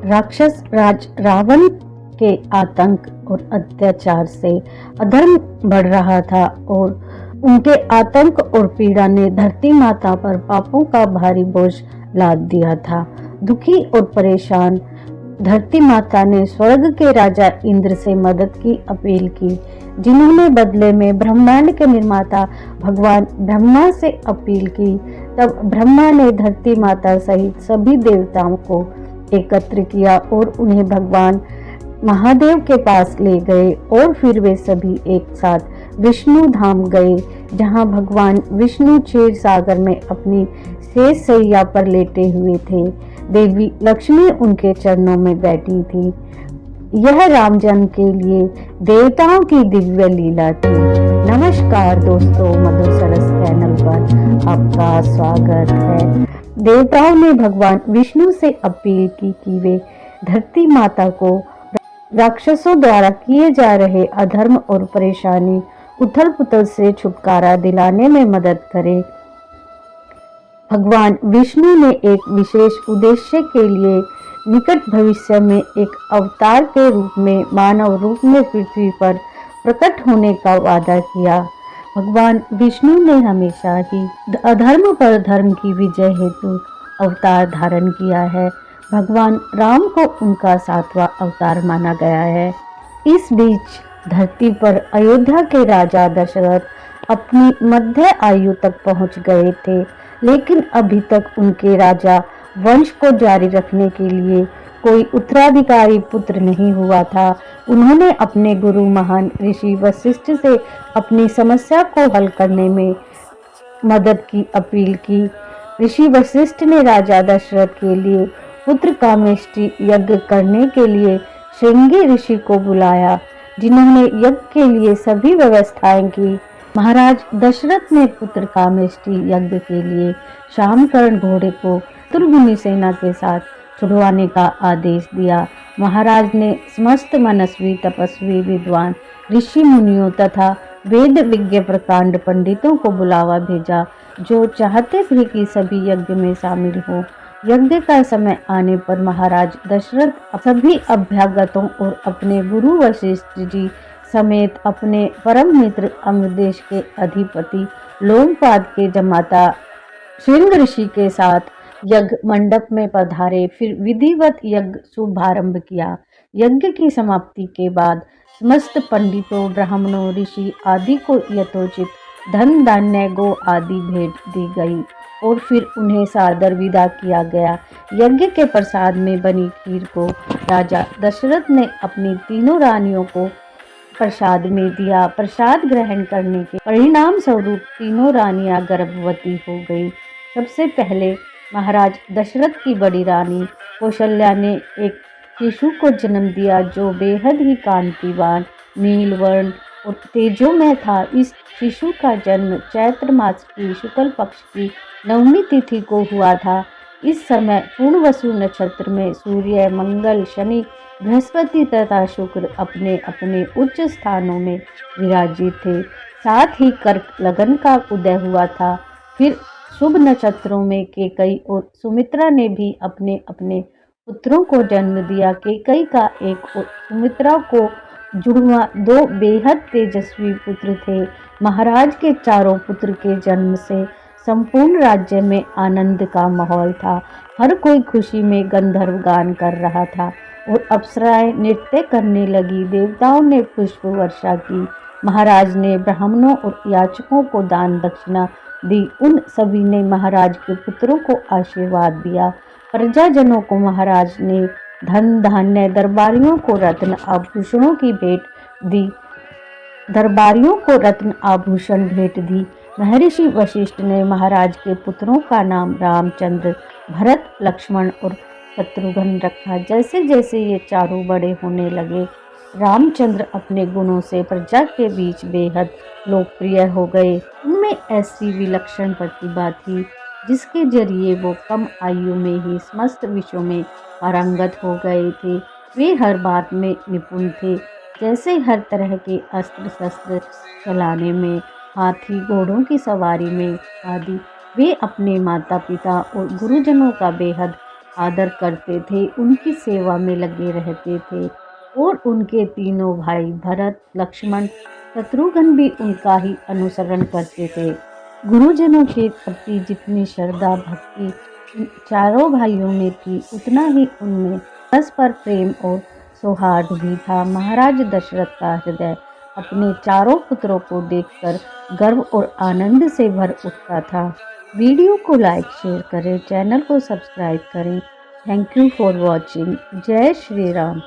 राक्षस राज रावण के आतंक और अत्याचार से अधर्म बढ़ रहा था और उनके आतंक और पीड़ा ने धरती माता पर पापों का भारी बोझ लाद दिया था। दुखी और परेशान धरती माता ने स्वर्ग के राजा इंद्र से मदद की अपील की, जिन्होंने बदले में ब्रह्मांड के निर्माता भगवान ब्रह्मा से अपील की। तब ब्रह्मा ने धरती माता सहित सभी देवताओं को एकत्र किया और उन्हें भगवान महादेव के पास ले गए और फिर वे सभी एक साथ विष्णु धाम गए, जहां भगवान विष्णु क्षीर सागर में अपनी शेष शैया पर लेटे हुए थे। देवी लक्ष्मी उनके चरणों में बैठी थी। यह राम जन्म के लिए देवताओं की दिव्य लीला थी। नमस्कार दोस्तों, मधुर सरस चैनल पर आपका स्वागत है। देवताओं ने भगवान विष्णु से अपील की कि वे धरती माता को राक्षसों द्वारा किए जा रहे अधर्म और परेशानी उथल पुथल से छुटकारा दिलाने में मदद करें। भगवान विष्णु ने एक विशेष उद्देश्य के लिए निकट भविष्य में एक अवतार के रूप में मानव रूप में पृथ्वी पर प्रकट होने का वादा किया। भगवान विष्णु ने हमेशा ही अधर्म पर धर्म की विजय हेतु अवतार धारण किया है। भगवान राम को उनका 7वां अवतार माना गया है। इस बीच धरती पर अयोध्या के राजा दशरथ अपनी मध्य आयु तक पहुंच गए थे, लेकिन अभी तक उनके राजा वंश को जारी रखने के लिए कोई उत्तराधिकारी पुत्र नहीं हुआ था। उन्होंने अपने गुरु महान ऋषि वशिष्ठ से अपनी समस्या को हल करने में मदद की अपील की। ऋषि वशिष्ठ ने राजा दशरथ के लिए पुत्र कामेष्टि यज्ञ करने के लिए श्रृंगी ऋषि को बुलाया, जिन्होंने यज्ञ के लिए सभी व्यवस्थाएं की। महाराज दशरथ ने पुत्र कामेष्टि यज्ञ के लिए शामकर्ण घोड़े को शत्रुघ्न सेना के साथ छुड़वाने का आदेश दिया। महाराज ने समस्त मनस्वी तपस्वी विद्वान ऋषि मुनियों तथा वेद विज्ञ प्रकांड पंडितों को बुलावा भेजा, जो चाहते थे कि सभी यज्ञ में शामिल हो। यज्ञ का समय आने पर महाराज दशरथ सभी अभ्यागतों और अपने गुरु वशिष्ठ जी समेत अपने परम मित्र अम्बदेश के अधिपति लोमपाद के जमाता श्रृंग ऋषि के साथ यज्ञ मंडप में पधारे। फिर विधिवत यज्ञ शुभारंभ किया। यज्ञ की समाप्ति के बाद समस्त पंडितों, ब्राह्मणों, ऋषि आदि को यथोचित धन धान्य गो आदि भेंट दी गई और फिर उन्हें सादर विदा किया गया। यज्ञ के प्रसाद में बनी खीर को राजा दशरथ ने अपनी तीनों रानियों को प्रसाद में दिया। प्रसाद ग्रहण करने के परिणाम स्वरूप तीनों रानियां गर्भवती हो गई। सबसे पहले महाराज दशरथ की बड़ी रानी कौशल्या ने एक शिशु को जन्म दिया, जो बेहद ही कांतिवान, नीलवर्ण और तेजोमय था। इस शिशु का जन्म चैत्र मास की शुक्ल पक्ष की 9वीं तिथि को हुआ था। इस समय पूर्णवसु नक्षत्र में सूर्य, मंगल, शनि, बृहस्पति तथा शुक्र अपने अपने उच्च स्थानों में विराजित थे। साथ ही कर्क लगन का उदय हुआ था। फिर शुभ नक्षत्रों में केकई और सुमित्रा ने भी अपने अपने पुत्रों को जन्म दिया। केकई का एक और सुमित्रा को जुड़वा 2 बेहद तेजस्वी पुत्र थे। महाराज के चारों पुत्र के जन्म से संपूर्ण राज्य में आनंद का माहौल था। हर कोई खुशी में गंधर्व गान कर रहा था और अप्सराएं नृत्य करने लगी। देवताओं ने पुष्प वर्षा की। महाराज ने ब्राह्मणों और याचकों को दान दक्षिणा दी। उन सभी ने महाराज के पुत्रों को आशीर्वाद दिया। प्रजाजनों को महाराज ने धन धान्य, दरबारियों को रत्न आभूषणों की भेंट दी। महर्षि वशिष्ठ ने महाराज के पुत्रों का नाम रामचंद्र, भरत, लक्ष्मण और शत्रुघ्न रखा। जैसे जैसे ये चारों बड़े होने लगे, रामचंद्र अपने गुणों से प्रजा के बीच बेहद लोकप्रिय हो गए। उनमें ऐसी विलक्षण प्रतिभा थी जिसके जरिए वो कम आयु में ही समस्त विषयों में पारंगत हो गए थे। वे हर बात में निपुण थे, जैसे हर तरह के अस्त्र शस्त्र चलाने में, हाथी घोड़ों की सवारी में आदि। वे अपने माता पिता और गुरुजनों का बेहद आदर करते थे, उनकी सेवा में लगे रहते थे और उनके तीनों भाई भरत, लक्ष्मण, शत्रुघ्न भी उनका ही अनुसरण करते थे। गुरुजनों के प्रति जितनी श्रद्धा भक्ति इन चारों भाइयों में थी, उतना ही उनमें परस्पर प्रेम और सौहार्द भी था। महाराज दशरथ का हृदय अपने चारों पुत्रों को देखकर गर्व और आनंद से भर उठता था। वीडियो को लाइक शेयर करें, चैनल को सब्सक्राइब करें। Thank you for watching. जय श्री राम।